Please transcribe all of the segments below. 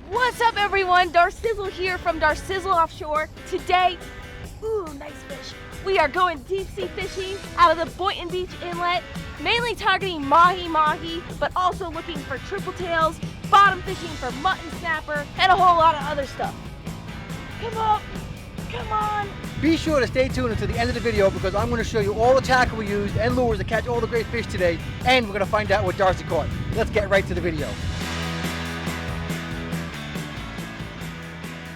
What's up everyone? Darcizzle here from Darcizzle Offshore. Today, ooh, nice fish. We are going deep sea fishing out of the Boynton Beach Inlet, mainly targeting mahi mahi, but also looking for triple tails, bottom fishing for mutton snapper, and a whole lot of other stuff. Come on, come on. Be sure to stay tuned until the end of the video because I'm going to show you all the tackle we used and lures to catch all the great fish today, and we're going to find out what Darcy caught. Let's get right to the video.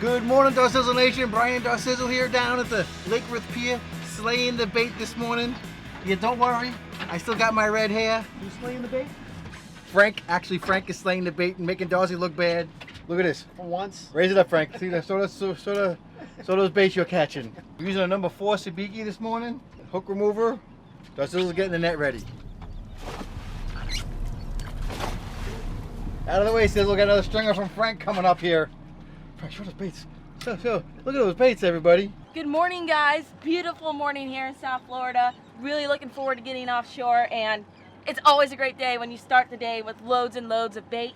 Good morning, Darcizzle Nation. Brian Darcizzle here down at the Lake Worth Pier, slaying the bait this morning. Yeah, don't worry, I still got my red hair. You slaying the bait? Frank is slaying the bait and making Darcy look bad. Look at this. For once. Raise it up, Frank. See that? So those baits you're catching. We're using a number 4 sabiki this morning. Hook remover. Darcizzle's getting the net ready. Out of the way, Sizzle. Got another stringer from Frank coming up here. Frank, show those baits. Show. Look at those baits, everybody. Good morning, guys. Beautiful morning here in South Florida. Really looking forward to getting offshore, and it's always a great day when you start the day with loads and loads of bait.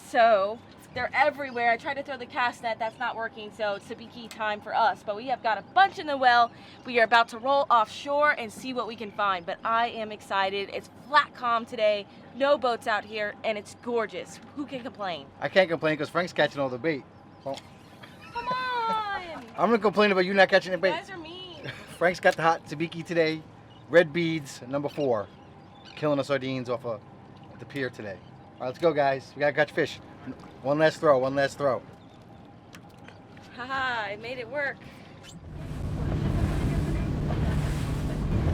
So they're everywhere. I tried to throw the cast net, that's not working, so it's sabiki time for us. But we have got a bunch in the well. We are about to roll offshore and see what we can find. But I am excited. It's flat calm today, no boats out here, and it's gorgeous. Who can complain? I can't complain because Frank's catching all the bait. Well, come on! I'm gonna complain about you not catching the bait. You guys are mean. Frank's got the hot sabiki today. Red beads, number 4. Killing the sardines off of the pier today. All right, let's go, guys. We gotta catch fish. One last throw. Haha, I made it work.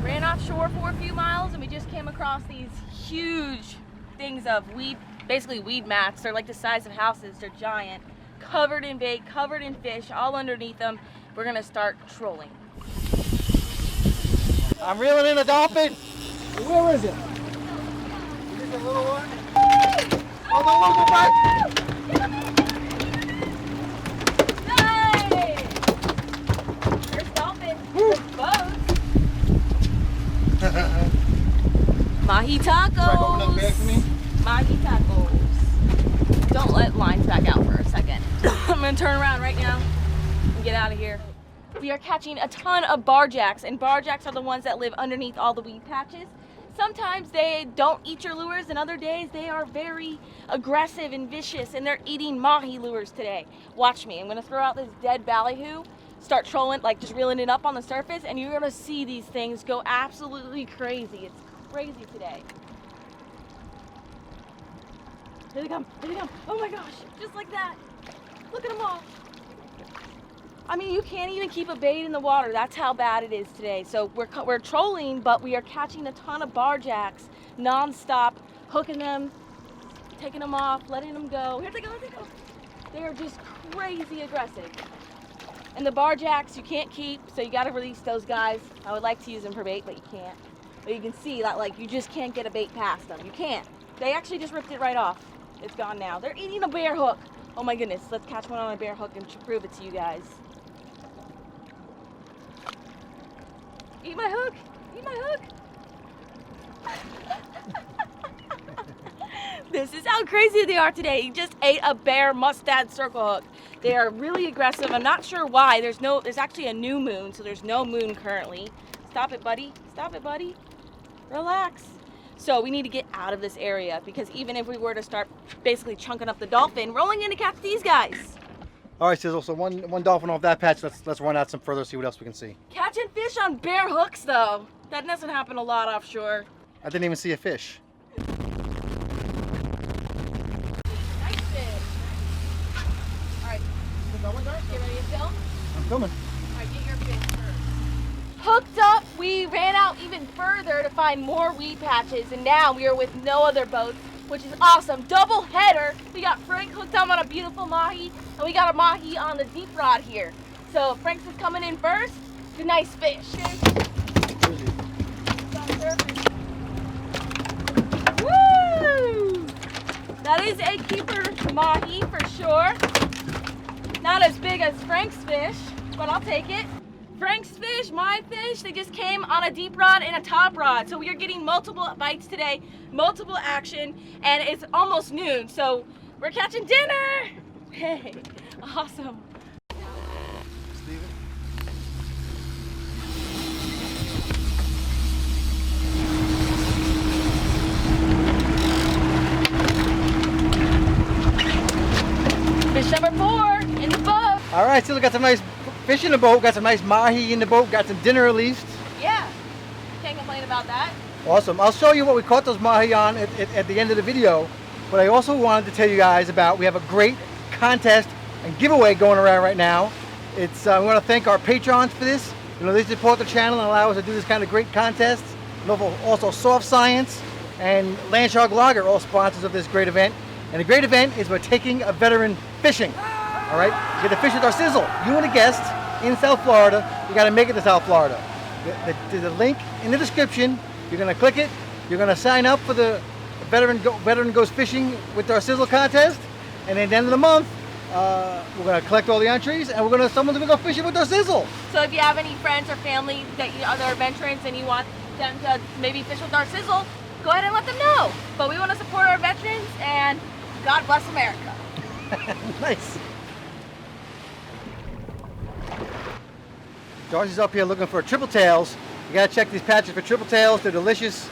Ran offshore for a few miles and we just came across these huge things of weed, basically weed mats. They're like the size of houses, they're giant. Covered in bait, covered in fish, all underneath them. We're gonna start trolling. I'm reeling in a dolphin. Where is it? Is it the little one? Oh, the little one! Nice! There's dolphin. There's boats. Mahi tacos. Mahi tacos. Don't let lines back out for a second. I'm gonna turn around right now and get out of here. We are catching a ton of barjacks, and barjacks are the ones that live underneath all the weed patches. Sometimes they don't eat your lures, and other days they are very aggressive and vicious, and they're eating mahi lures today. Watch me. I'm gonna throw out this dead ballyhoo, start trolling, like just reeling it up on the surface, and you're gonna see these things go absolutely crazy. It's crazy today. Here they come, here they come. Oh my gosh, just like that. Look at them all. I mean, you can't even keep a bait in the water. That's how bad it is today. So we're trolling, but we are catching a ton of barjacks non-stop, hooking them, taking them off, letting them go. Here they go, here they go. They are just crazy aggressive. And the barjacks you can't keep, so you gotta release those guys. I would like to use them for bait, but you can't. But you can see that, like, you just can't get a bait past them. You can't. They actually just ripped it right off. It's gone now. They're eating a bear hook. Oh my goodness, let's catch one on a bear hook and prove it to you guys. Eat my hook! Eat my hook! This is how crazy they are today. He just ate a bear mustad circle hook. They are really aggressive. I'm not sure why. There's actually a new moon, so there's no moon currently. Stop it, buddy. Stop it, buddy. Relax. So we need to get out of this area because even if we were to start basically chunking up the dolphin, we're only gonna catch these guys. All right, Sizzle, so one dolphin off that patch. Let's run out some further, see what else we can see. Catching fish on bare hooks, though. That doesn't happen a lot offshore. I didn't even see a fish. Nice fish. All right, get ready to film? I'm coming. All right, get your fish first. Hooked up, we ran out even further to find more weed patches, and now we are with no other boats, which is awesome. Double header. We got Frank hooked up on a beautiful mahi, and we got a mahi on the deep rod here. So Frank's is coming in first. It's a nice fish. Woo! That is a keeper mahi for sure. Not as big as Frank's fish, but I'll take it. Frank's fish, my fish, they just came on a deep rod and a top rod. So we are getting multiple bites today, multiple action, and it's almost noon. So we're catching dinner. Hey, awesome. Just leave it. Fish number 4 in the boat. All right, so we got some nice fish in the boat, got some nice mahi in the boat, got some dinner at least. Yeah, can't complain about that. Awesome. I'll show you what we caught those mahi on at the end of the video. But I also wanted to tell you guys about, we have a great contest and giveaway going around right now. It's we want to thank our patrons for this. You know, they support the channel and allow us to do this kind of great contests. And also Soft Science and Land Shark Lager, all sponsors of this great event. And the great event is we're taking a veteran fishing. All right, you get to fish with Darcizzle. You and a guest in South Florida. You got to make it to South Florida. There's a link in the description. You're gonna click it. You're gonna sign up for the Veteran Goes Fishing with Darcizzle contest. And at the end of the month, we're gonna collect all the entries, and someone's gonna go fishing with Darcizzle. So if you have any friends or family that are veterans and you want them to maybe fish with Darcizzle, go ahead and let them know. But we want to support our veterans, and God bless America. Nice. Darcy's up here looking for triple tails. You gotta check these patches for triple tails. They're delicious,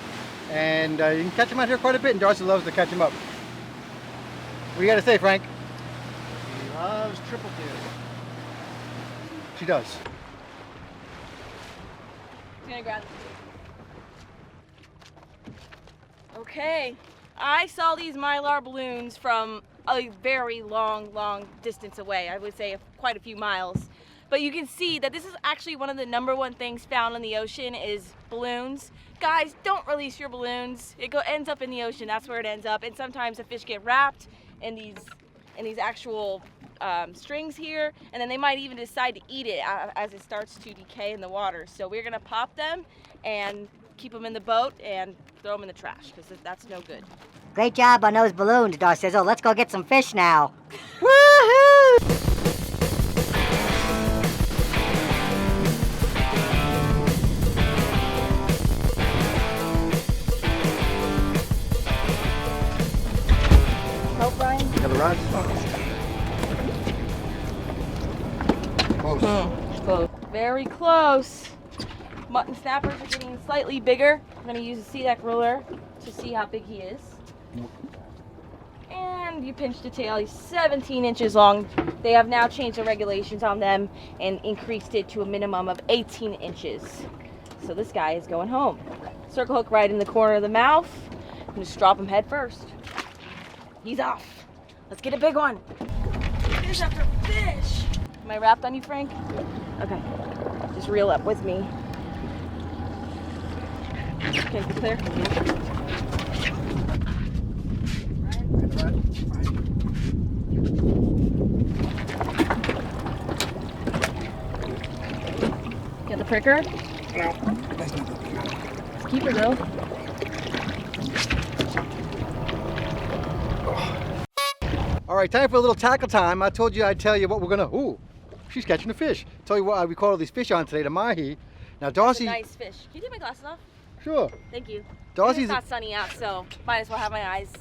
and you can catch them out here quite a bit. And Darcy loves to catch them up. What do you gotta say, Frank? He loves triple tails. She does. He's gonna grab it. Okay, I saw these Mylar balloons from a very long distance away. I would say quite a few miles. But you can see that this is actually one of the #1 things found in the ocean is balloons. Guys, don't release your balloons. It ends up in the ocean. That's where it ends up. And sometimes the fish get wrapped in these actual strings here, and then they might even decide to eat it as it starts to decay in the water. So we're gonna pop them and keep them in the boat and throw them in the trash because that's no good. Great job on those balloons, Darcizzle. Let's go get some fish now. Woohoo! Help, Brian? You got the rods? Close. Close. Very close. Mutton snappers are getting slightly bigger. I'm going to use a sea deck ruler to see how big he is. And you pinch the tail. He's 17 inches long. They have now changed the regulations on them and increased it to a minimum of 18 inches. So this guy is going home. Circle hook right in the corner of the mouth. And just drop him head first. He's off. Let's get a big one. Fish after fish. Am I wrapped on you, Frank? Okay. Just reel up with me. Okay, clear. Get the pricker? No, that's not good. Let's keep it though. All right, time for a little tackle time. I told you I'd tell you what we're gonna. Ooh, she's catching a fish. Tell you what we caught all these fish on today, the mahi. Now, Darcy. Nice fish. Can you take my glasses off? Sure. Thank you. Darcy's. It's not sunny out, so might as well have my eyes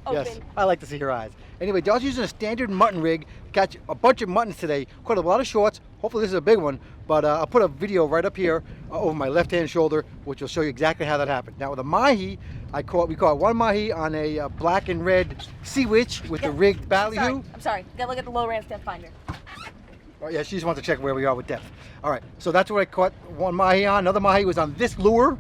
open. Yes, I like to see your eyes. Anyway, Darcy's using a standard mutton rig to catch a bunch of muttons today. Caught a lot of shorts. Hopefully this is a big one, but I'll put a video right up here over my left-hand shoulder, which will show you exactly how that happened. Now with a mahi, we caught one mahi on a black and red sea witch with the rigged ballyhoo. I'm sorry. Gotta look at the low ramp depth finder. Oh yeah, she just wants to check where we are with depth. All right, so that's what I caught one mahi on. Another mahi was on this lure,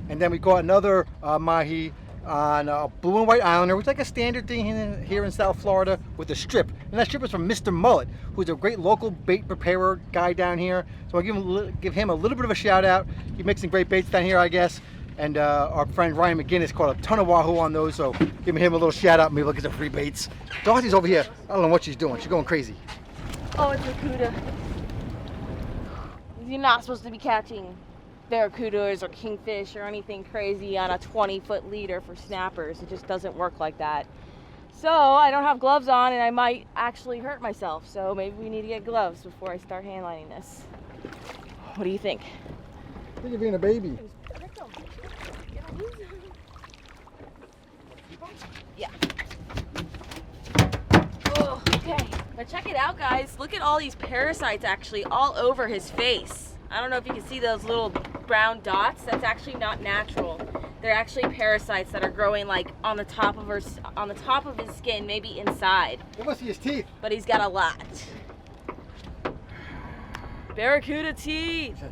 and then we caught another mahi on a blue and white islander, which is like a standard thing here in South Florida with a strip. And that strip is from Mr. Mullet, who's a great local bait preparer guy down here. So I'll give him a little bit of a shout out. He makes some great baits down here, I guess. And our friend Ryan McGinnis caught a ton of wahoo on those, so giving him a little shout out. Maybe look at some free baits. Darcy's over here. I don't know what she's doing. She's going crazy. Oh, it's a cuda. You're not supposed to be catching barracudas or kingfish or anything crazy on a 20-foot leader for snappers. It just doesn't work like that. So I don't have gloves on and I might actually hurt myself. So maybe we need to get gloves before I start handlining this. What do you think? I think you're being a baby. Yeah. Oh. Okay, but check it out, guys. Look at all these parasites actually all over his face. I don't know if you can see those little brown dots. That's actually not natural. They're actually parasites that are growing like on the top of his skin, maybe inside. It must be his teeth. But he's got a lot. Barracuda teeth.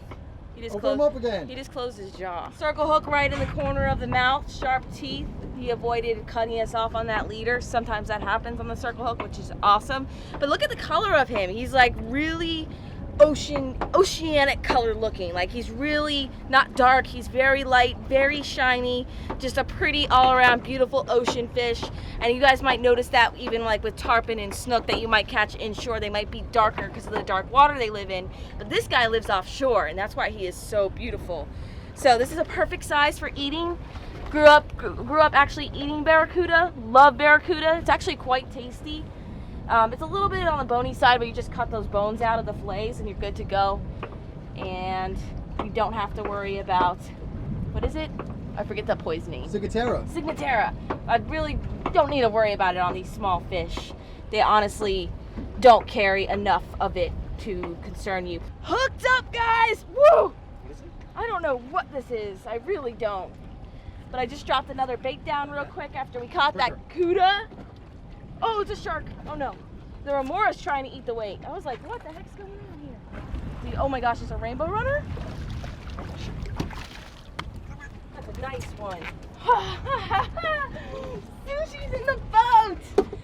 He just Open him up again. He just closed his jaw. Circle hook right in the corner of the mouth, sharp teeth. He avoided cutting us off on that leader. Sometimes that happens on the circle hook, which is awesome. But look at the color of him. He's like really oceanic color looking. Like he's really not dark. He's very light, very shiny, just a pretty all around beautiful ocean fish. And you guys might notice that even like with tarpon and snook that you might catch inshore, they might be darker because of the dark water they live in. But this guy lives offshore, and that's why he is so beautiful. So this is a perfect size for eating. Grew up actually eating barracuda. Love barracuda. It's actually quite tasty. It's a little bit on the bony side, but you just cut those bones out of the fillets and you're good to go. And you don't have to worry about, what is it? I forget the poisoning. Ciguatera. Ciguatera. I really don't need to worry about it on these small fish. They honestly don't carry enough of it to concern you. Hooked up, guys! Woo! I don't know what this is. I really don't. But I just dropped another bait down real quick after we caught that cuda. Oh, it's a shark. Oh no. The remora's trying to eat the weight. I was like, what the heck's going on here? Dude, oh my gosh, it's a rainbow runner? That's a nice one. Sushi's in the boat!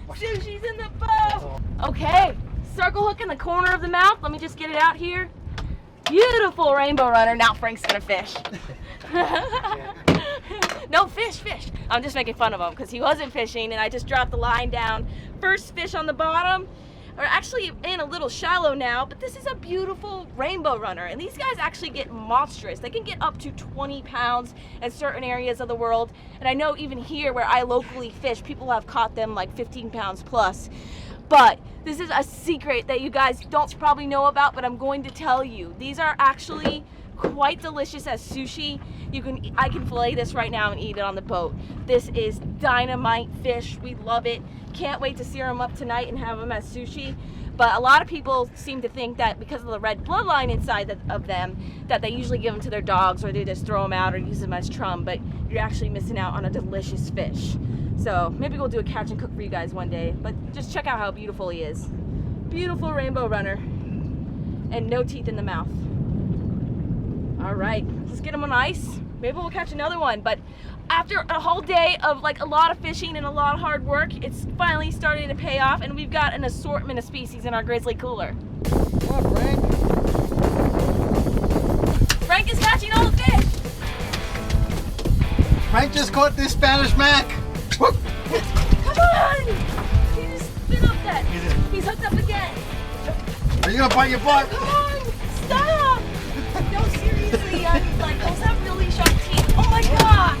Sushi's in the boat! Okay, circle hook in the corner of the mouth. Let me just get it out here. Beautiful rainbow runner. Now Frank's gonna fish. No, fish. I'm just making fun of him because he wasn't fishing and I just dropped the line down. First fish on the bottom. Are actually in a little shallow now, but this is a beautiful rainbow runner. And these guys actually get monstrous. They can get up to 20 pounds in certain areas of the world. And I know even here where I locally fish, people have caught them like 15 pounds plus. But this is a secret that you guys don't probably know about, but I'm going to tell you. These are actually quite delicious as sushi. I can fillet this right now and eat it on the boat. This is dynamite fish. We love it. Can't wait to sear them up tonight and have them as sushi. But a lot of people seem to think that because of the red bloodline inside of them, that they usually give them to their dogs or they just throw them out or use them as trum, but you're actually missing out on a delicious fish. So maybe we'll do a catch and cook for you guys one day, but just check out how beautiful he is. Beautiful rainbow runner and no teeth in the mouth. All right, let's get him on ice. Maybe we'll catch another one, but after a whole day of like a lot of fishing and a lot of hard work, it's finally starting to pay off, and we've got an assortment of species in our grizzly cooler. Come on, Frank. Frank is catching all the fish. Frank just caught this Spanish Mac. Whoop. Come on! He just spit up that. He's hooked up again. Are you gonna bite your butt? Come on! Stop! No, seriously, like those have really sharp teeth. Oh my god!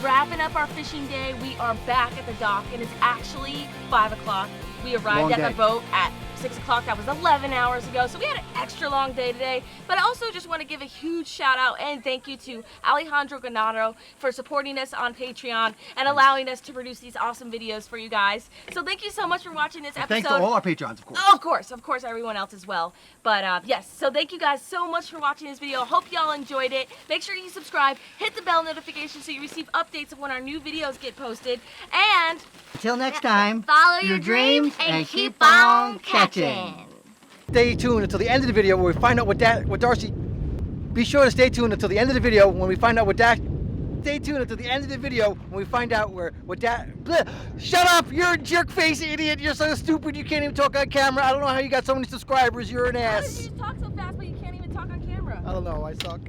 Wrapping up our fishing day, we are back at the dock, and it's actually 5 o'clock. We arrived at the boat at 6 o'clock. That was 11 hours ago, so we had an extra long day today. But I also just want to give a huge shout out and thank you to Alejandro Ganado for supporting us on Patreon and allowing us to produce these awesome videos for you guys. So thank you so much for watching this episode. Thanks to all our Patrons, of course. Of course, everyone else as well. But yes, so thank you guys so much for watching this video. Hope y'all enjoyed it. Make sure you subscribe, hit the bell notification so you receive updates of when our new videos get posted. And Until next time, follow your dreams and keep on catching. Stay tuned until the end of the video where we find out what Darcy. Be sure to stay tuned until the end of the video when we find out what Stay tuned until the end of the video when we find out Shut up! You're a jerk face idiot! You're so stupid you can't even talk on camera. I don't know how you got so many subscribers. You're an how did ass. you talk so fast but you can't even talk on camera? I don't know. I suck.